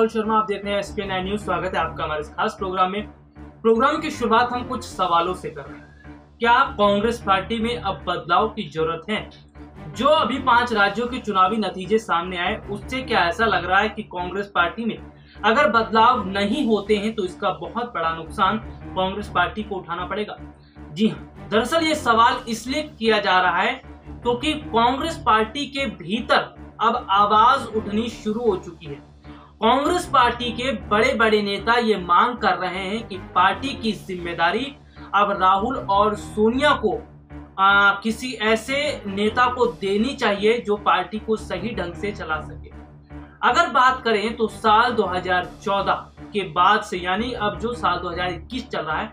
विमल शर्मा, आप देख रहे हैं SK9 न्यूज। स्वागत है आपका हमारे इस खास प्रोग्राम में। प्रोग्राम की शुरुआत हम कुछ सवालों से कर रहे हैं। क्या कांग्रेस पार्टी में अब बदलाव की जरूरत है? जो अभी 5 राज्यों के चुनावी नतीजे सामने आए, उससे क्या ऐसा लग रहा है कि कांग्रेस पार्टी में अगर बदलाव नहीं होते हैं तो इसका बहुत बड़ा नुकसान कांग्रेस पार्टी को उठाना पड़ेगा? जी हाँ, दरअसल ये सवाल इसलिए किया जा रहा है क्योंकि कांग्रेस पार्टी के भीतर अब आवाज उठनी शुरू हो चुकी है। कांग्रेस पार्टी के बड़े बड़े नेता ये मांग कर रहे हैं कि पार्टी की जिम्मेदारी अब राहुल और सोनिया को किसी ऐसे नेता को देनी चाहिए जो पार्टी को सही ढंग से चला सके। अगर बात करें तो साल 2014 के बाद से, यानी अब जो साल 2021 चल रहा है,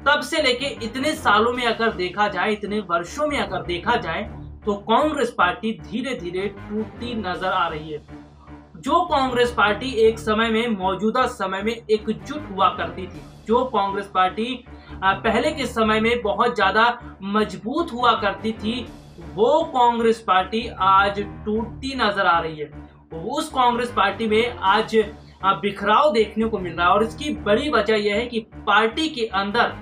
तब से लेके इतने सालों में अगर देखा जाए, इतने वर्षों में अगर देखा जाए, तो कांग्रेस पार्टी धीरे धीरे टूटती नजर आ रही है। जो कांग्रेस पार्टी एक समय में, मौजूदा समय में एकजुट हुआ करती थी, जो कांग्रेस पार्टी पहले के समय में बहुत ज्यादा मजबूत हुआ करती थी, वो कांग्रेस पार्टी आज टूटती नजर आ रही है। उस कांग्रेस पार्टी में आज बिखराव देखने को मिल रहा है और इसकी बड़ी वजह यह है कि पार्टी के अंदर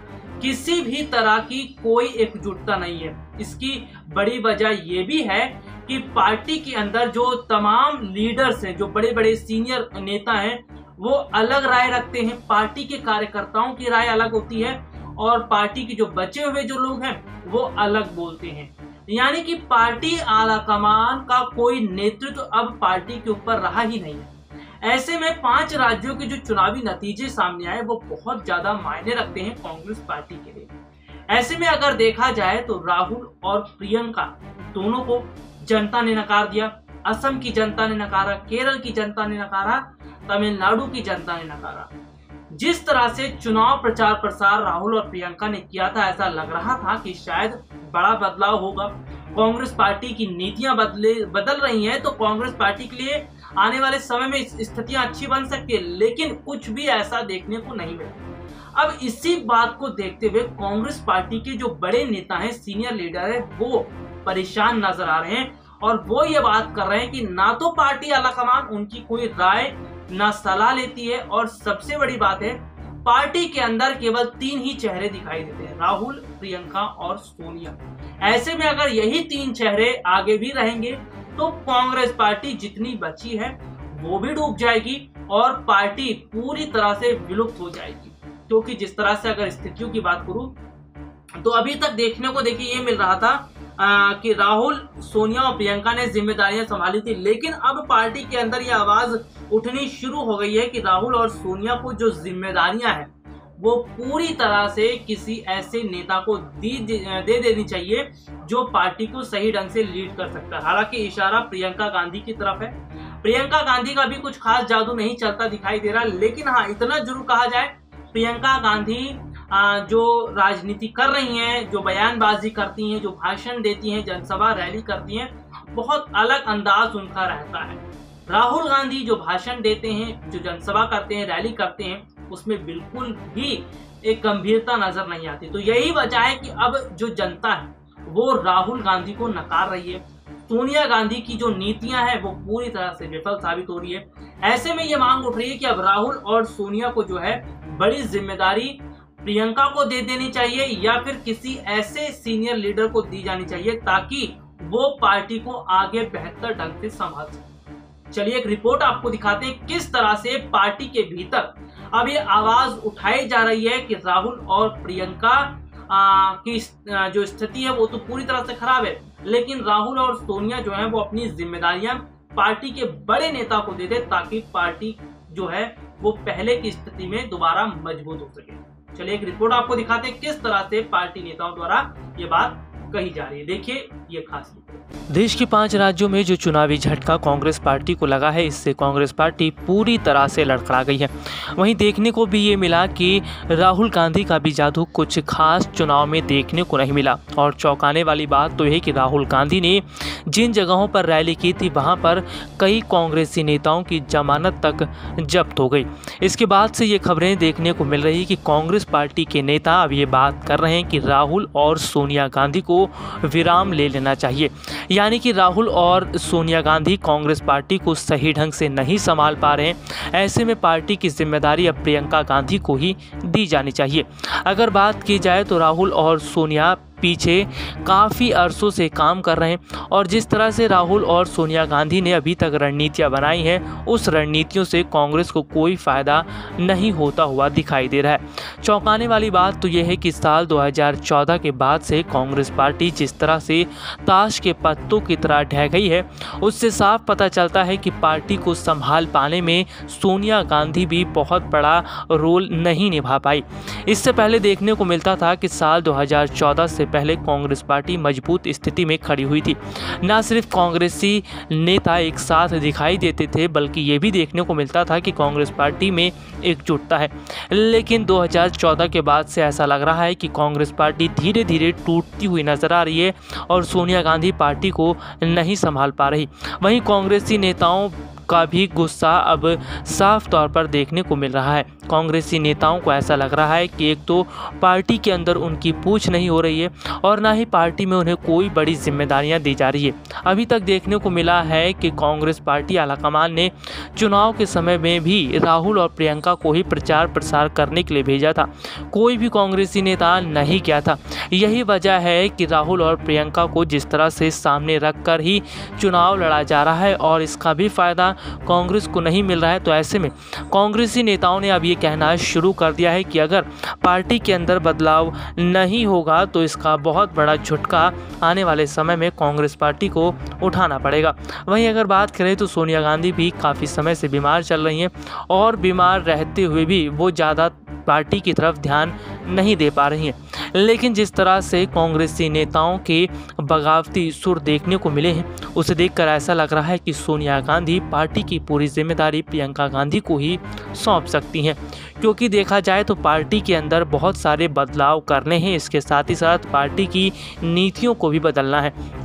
किसी भी तरह की कोई एकजुटता नहीं है। इसकी बड़ी वजह यह भी है कि पार्टी के अंदर जो तमाम लीडर्स हैं, जो बड़े बड़े सीनियर नेता हैं, वो अलग राय रखते हैं। पार्टी के कार्यकर्ताओं की राय अलग होती है और पार्टी के जो बचे हुए जो लोग हैं वो अलग बोलते हैं। यानी कि पार्टी आला कमान का कोई नेतृत्व अब पार्टी के ऊपर रहा ही नहीं है। ऐसे में 5 राज्यों के जो चुनावी नतीजे सामने आए वो बहुत ज्यादा मायने रखते हैं कांग्रेस पार्टी के लिए। ऐसे में अगर देखा जाए तो राहुल और प्रियंका दोनों को जनता ने नकार दिया। असम की जनता ने नकारा, केरल की जनता ने नकारा, तमिलनाडु की जनता ने नकारा। जिस तरह से चुनाव प्रचार प्रसार राहुल और प्रियंका ने किया था, ऐसा लग रहा था कि शायद बड़ा बदलाव होगा। कांग्रेस पार्टी की नीतियां बदल रही हैं तो कांग्रेस पार्टी के लिए आने वाले समय में स्थितियां अच्छी बन सकती है, लेकिन कुछ भी ऐसा देखने को नहीं मिला। अब इसी बात को देखते हुए कांग्रेस पार्टी के जो बड़े नेता हैं, सीनियर लीडर है, वो परेशान नजर आ रहे हैं और वो ये बात कर रहे हैं कि ना तो पार्टी आलाकमान उनकी कोई राय ना सलाह लेती है, और सबसे बड़ी बात है पार्टी के अंदर केवल 3 ही चेहरे दिखाई देते हैं, राहुल, प्रियंका और सोनिया। ऐसे में अगर यही 3 चेहरे आगे भी रहेंगे तो कांग्रेस पार्टी जितनी बची है वो भी डूब जाएगी और पार्टी पूरी तरह से विलुप्त हो जाएगी। क्योंकि जिस तरह से अगर स्थितियों की बात करूं तो अभी तक देखने को ये मिल रहा था कि राहुल, सोनिया और प्रियंका ने जिम्मेदारियां संभाली थी, लेकिन अब पार्टी के अंदर ये आवाज उठनी शुरू हो गई है कि राहुल और सोनिया को जो जिम्मेदारियां हैं वो पूरी तरह से किसी ऐसे नेता को दे देनी चाहिए जो पार्टी को सही ढंग से लीड कर सकता है। हालांकि इशारा प्रियंका गांधी की तरफ है। प्रियंका गांधी का भी कुछ खास जादू नहीं चलता दिखाई दे रहा, लेकिन हाँ, इतना जरूर कहा जाए, प्रियंका गांधी जो राजनीति कर रही हैं, जो बयानबाजी करती हैं, जो भाषण देती हैं, जनसभा रैली करती हैं, बहुत अलग अंदाज उनका रहता है। राहुल गांधी जो भाषण देते हैं, जो जनसभा करते हैं, रैली करते हैं, उसमें बिल्कुल भी एक गंभीरता नजर नहीं आती। तो यही वजह है कि अब जो जनता है वो राहुल गांधी को नकार रही है। सोनिया गांधी की जो नीतियां हैं वो पूरी तरह से विफल साबित हो रही है। ऐसे में ये मांग उठ रही है कि अब राहुल और सोनिया को जो है बड़ी जिम्मेदारी प्रियंका को दे देनी चाहिए या फिर किसी ऐसे सीनियर लीडर को दी जानी चाहिए ताकि वो पार्टी को आगे बेहतर ढंग से संभाल सके। चलिए एक रिपोर्ट आपको दिखाते हैं किस तरह से पार्टी के भीतर अब ये आवाज उठाई जा रही है कि राहुल और प्रियंका की जो स्थिति है वो तो पूरी तरह से खराब है, लेकिन राहुल और सोनिया जो है वो अपनी जिम्मेदारियां पार्टी के बड़े नेता को दे दे ताकि पार्टी जो है वो पहले की स्थिति में दोबारा मजबूत हो सके। चलिए एक रिपोर्ट आपको दिखाते हैं किस तरह से पार्टी नेताओं द्वारा ये बात कही जा रही है। देखिए ये खास रिपोर्ट। देश के 5 राज्यों में जो चुनावी झटका कांग्रेस पार्टी को लगा है, इससे कांग्रेस पार्टी पूरी तरह से लड़खड़ा गई है। वहीं देखने को भी ये मिला कि राहुल गांधी का भी जादू कुछ खास चुनाव में देखने को नहीं मिला। और चौंकाने वाली बात तो है कि राहुल गांधी ने जिन जगहों पर रैली की थी वहां पर कई कांग्रेसी नेताओं की जमानत तक जब्त हो गई। इसके बाद से ये खबरें देखने को मिल रही कि कांग्रेस पार्टी के नेता अब ये बात कर रहे हैं कि राहुल और सोनिया गांधी को विराम ले लेना चाहिए। यानी कि राहुल और सोनिया गांधी कांग्रेस पार्टी को सही ढंग से नहीं संभाल पा रहे हैं। ऐसे में पार्टी की जिम्मेदारी अब प्रियंका गांधी को ही दी जानी चाहिए। अगर बात की जाए तो राहुल और सोनिया पीछे काफ़ी अरसों से काम कर रहे हैं और जिस तरह से राहुल और सोनिया गांधी ने अभी तक रणनीतियां बनाई हैं, उस रणनीतियों से कांग्रेस को कोई फ़ायदा नहीं होता हुआ दिखाई दे रहा है। चौंकाने वाली बात तो यह है कि साल 2014 के बाद से कांग्रेस पार्टी जिस तरह से ताश के पत्तों की तरह ढह गई है, उससे साफ पता चलता है कि पार्टी को संभाल पाने में सोनिया गांधी भी बहुत बड़ा रोल नहीं निभा पाई। इससे पहले देखने को मिलता था कि साल 2014 से पहले कांग्रेस पार्टी मजबूत स्थिति में खड़ी हुई थी। न सिर्फ कांग्रेसी नेता एक साथ दिखाई देते थे, बल्कि ये भी देखने को मिलता था कि कांग्रेस पार्टी में एकजुटता है। लेकिन 2014 के बाद से ऐसा लग रहा है कि कांग्रेस पार्टी धीरे धीरे टूटती हुई नजर आ रही है और सोनिया गांधी पार्टी को नहीं संभाल पा रही। वहीं कांग्रेसी नेताओं का भी गुस्सा अब साफ तौर पर देखने को मिल रहा है। कांग्रेसी नेताओं को ऐसा लग रहा है कि एक तो पार्टी के अंदर उनकी पूछ नहीं हो रही है और ना ही पार्टी में उन्हें कोई बड़ी जिम्मेदारियां दी जा रही है। अभी तक देखने को मिला है कि कांग्रेस पार्टी आलाकमान ने चुनाव के समय में भी राहुल और प्रियंका को ही प्रचार प्रसार करने के लिए भेजा था। कोई भी कांग्रेसी नेता नहीं गया था। यही वजह है कि राहुल और प्रियंका को जिस तरह से सामने रखकर ही चुनाव लड़ा जा रहा है और इसका भी फायदा कांग्रेस को नहीं मिल रहा है। तो ऐसे में कांग्रेसी नेताओं ने अब ये कहना शुरू कर दिया है कि अगर पार्टी के अंदर बदलाव नहीं होगा तो इसका बहुत बड़ा झटका आने वाले समय में कांग्रेस पार्टी को उठाना पड़ेगा। वहीं अगर बात करें तो सोनिया गांधी भी काफ़ी समय से बीमार चल रही हैं और बीमार रहते हुए भी वो ज़्यादा पार्टी की तरफ ध्यान नहीं दे पा रही हैं। लेकिन जिस तरह से कांग्रेसी नेताओं के बगावती सुर देखने को मिले हैं, उसे देखकर ऐसा लग रहा है कि सोनिया गांधी पार्टी की पूरी जिम्मेदारी प्रियंका गांधी को ही सौंप सकती हैं, क्योंकि देखा जाए तो पार्टी के अंदर बहुत सारे बदलाव करने हैं। इसके साथ ही साथ पार्टी की नीतियों को भी बदलना है।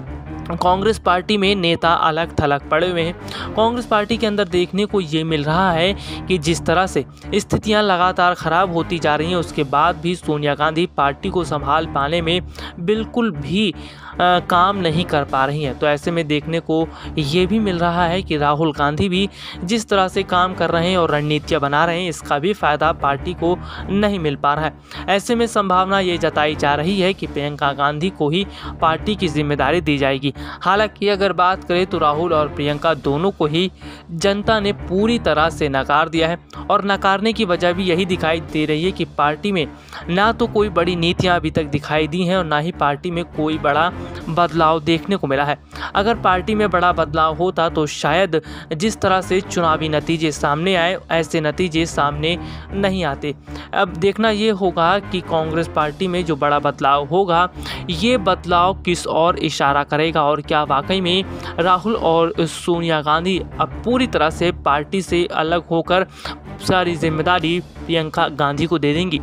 कांग्रेस पार्टी में नेता अलग थलग पड़े हुए हैं। कांग्रेस पार्टी के अंदर देखने को ये मिल रहा है कि जिस तरह से स्थितियां लगातार ख़राब होती जा रही हैं, उसके बाद भी सोनिया गांधी पार्टी को संभाल पाने में बिल्कुल भी काम नहीं कर पा रही हैं। तो ऐसे में देखने को ये भी मिल रहा है कि राहुल गांधी भी जिस तरह से काम कर रहे हैं और रणनीतियाँ बना रहे हैं, इसका भी फ़ायदा पार्टी को नहीं मिल पा रहा है। ऐसे में संभावना ये जताई जा रही है कि प्रियंका गांधी को ही पार्टी की जिम्मेदारी दी जाएगी। हालांकि अगर बात करें तो राहुल और प्रियंका दोनों को ही जनता ने पूरी तरह से नकार दिया है और नकारने की वजह भी यही दिखाई दे रही है कि पार्टी में ना तो कोई बड़ी नीतियां अभी तक दिखाई दी हैं और ना ही पार्टी में कोई बड़ा बदलाव देखने को मिला है। अगर पार्टी में बड़ा बदलाव होता तो शायद जिस तरह से चुनावी नतीजे सामने आए, ऐसे नतीजे सामने नहीं आते। अब देखना ये होगा कि कांग्रेस पार्टी में जो बड़ा बदलाव होगा, ये बदलाव किस ओर इशारा करेगा और क्या वाकई में राहुल और सोनिया गांधी अब पूरी तरह से पार्टी से अलग होकर सारी जिम्मेदारी प्रियंका गांधी को दे देंगी,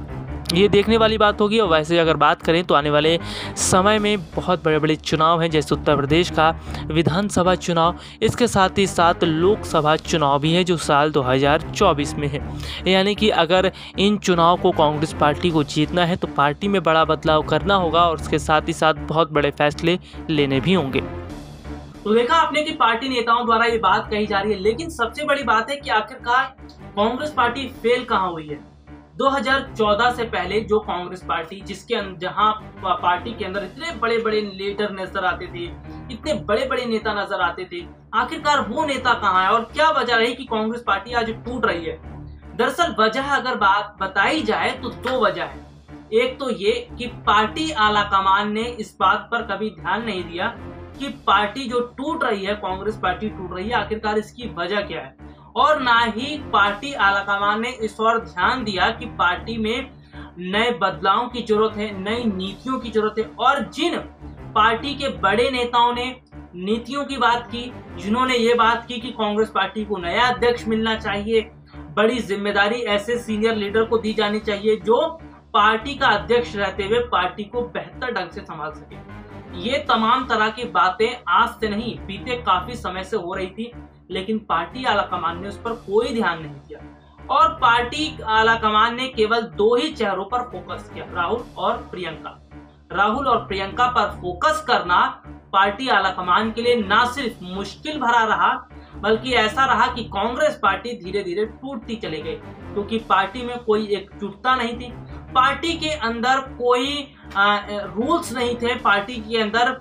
ये देखने वाली बात होगी। और वैसे अगर बात करें तो आने वाले समय में बहुत बड़े बड़े चुनाव हैं, जैसे उत्तर प्रदेश का विधानसभा चुनाव, इसके साथ ही साथ लोकसभा चुनाव भी है जो साल 2024 में है। यानी कि अगर इन चुनाव को कांग्रेस पार्टी को जीतना है तो पार्टी में बड़ा बदलाव करना होगा और उसके साथ ही साथ बहुत बड़े फैसले लेने भी होंगे। तो देखा आपने कि पार्टी नेताओं द्वारा ये बात कही जा रही है, लेकिन सबसे बड़ी बात है कि आखिरकार कांग्रेस पार्टी फेल कहाँ हुई है। 2014 से पहले जो कांग्रेस पार्टी जहां पार्टी के अंदर इतने बड़े बड़े लीडर नजर आते थे, इतने बड़े बड़े नेता नजर आते थे, आखिरकार वो नेता कहाँ है और क्या वजह रही कि कांग्रेस पार्टी आज टूट रही है। दरअसल वजह अगर बात बताई जाए तो दो वजह है। एक तो ये कि पार्टी आलाकमान ने इस बात पर कभी ध्यान नहीं दिया कि पार्टी जो टूट रही है, कांग्रेस पार्टी टूट रही है, आखिरकार इसकी वजह क्या है, और ना ही पार्टी आलाकमान ने इस ओर ध्यान दिया कि पार्टी में नए बदलावों की जरूरत है, नई नीतियों की जरूरत है। और जिन पार्टी के बड़े नेताओं ने नीतियों की बात की, जिन्होंने ये बात की कि कांग्रेस पार्टी को नया अध्यक्ष मिलना चाहिए, बड़ी जिम्मेदारी ऐसे सीनियर लीडर को दी जानी चाहिए जो पार्टी का अध्यक्ष रहते हुए पार्टी को बेहतर ढंग से संभाल सके, ये तमाम तरह की बातें आज से नहीं बीते काफी समय से हो रही थी, लेकिन पार्टी आलाकमान ने उस पर कोई ध्यान नहीं दिया और पार्टी आलाकमान ने केवल दो ही चेहरों पर फोकस किया, राहुल और प्रियंका। राहुल और प्रियंका पर फोकस करना पार्टी आलाकमान के लिए ना सिर्फ मुश्किल भरा रहा बल्कि ऐसा रहा कि कांग्रेस पार्टी धीरे धीरे टूटती चली गई, क्योंकि पार्टी में कोई एकजुटता नहीं थी, पार्टी के अंदर कोई रूल्स नहीं थे, पार्टी के अंदर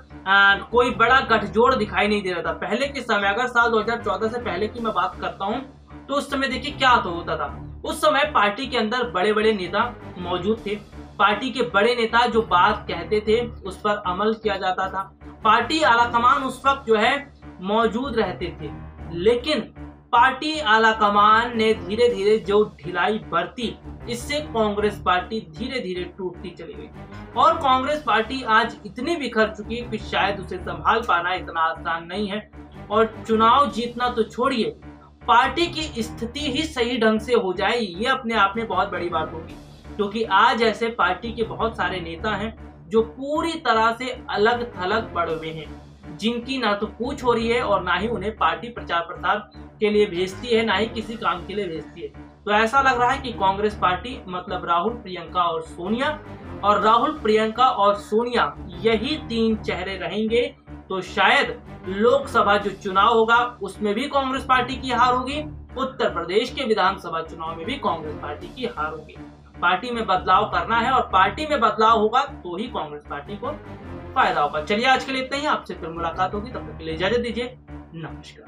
कोई बड़ा गठजोड़ दिखाई नहीं दे रहा था। पहले के समय, अगर साल 2014 से पहले की मैं बात करता हूं, तो उस समय देखिए क्या होता था। उस समय पार्टी के अंदर बड़े बड़े नेता मौजूद थे, पार्टी के बड़े नेता जो बात कहते थे उस पर अमल किया जाता था, पार्टी आलाकमान उस वक्त जो है मौजूद रहते थे। लेकिन पार्टी आलाकमान ने धीरे धीरे जो ढिलाई बरती, इससे कांग्रेस पार्टी धीरे धीरे टूटती चली गई और कांग्रेस पार्टी आज इतनी बिखर चुकी है कि शायद उसे संभाल पाना इतना आसान नहीं है। और चुनाव जीतना तो छोड़िए, पार्टी की स्थिति ही सही ढंग से हो जाए, ये अपने आप में बहुत बड़ी बात होगी, क्योंकि आज ऐसे पार्टी के बहुत सारे नेता हैं जो पूरी तरह से अलग थलग पड़े हुए हैं, जिनकी ना तो पूछ हो रही है और ना ही उन्हें पार्टी प्रचार प्रसार के लिए भेजती है, ना ही किसी काम के लिए भेजती है। तो ऐसा लग रहा है कि कांग्रेस पार्टी मतलब राहुल, प्रियंका और सोनिया, और राहुल, प्रियंका और सोनिया यही तीन चेहरे रहेंगे। तो शायद लोकसभा जो चुनाव होगा उसमें भी कांग्रेस पार्टी की हार होगी, उत्तर प्रदेश के विधानसभा चुनाव में भी कांग्रेस पार्टी की हार होगी। पार्टी में बदलाव करना है और पार्टी में बदलाव होगा तो ही कांग्रेस पार्टी को फायदा होगा। चलिए आज के लिए इतना ही, आपसे फिर मुलाकात होगी, तब तक के लिए इजाजत दीजिए, नमस्कार।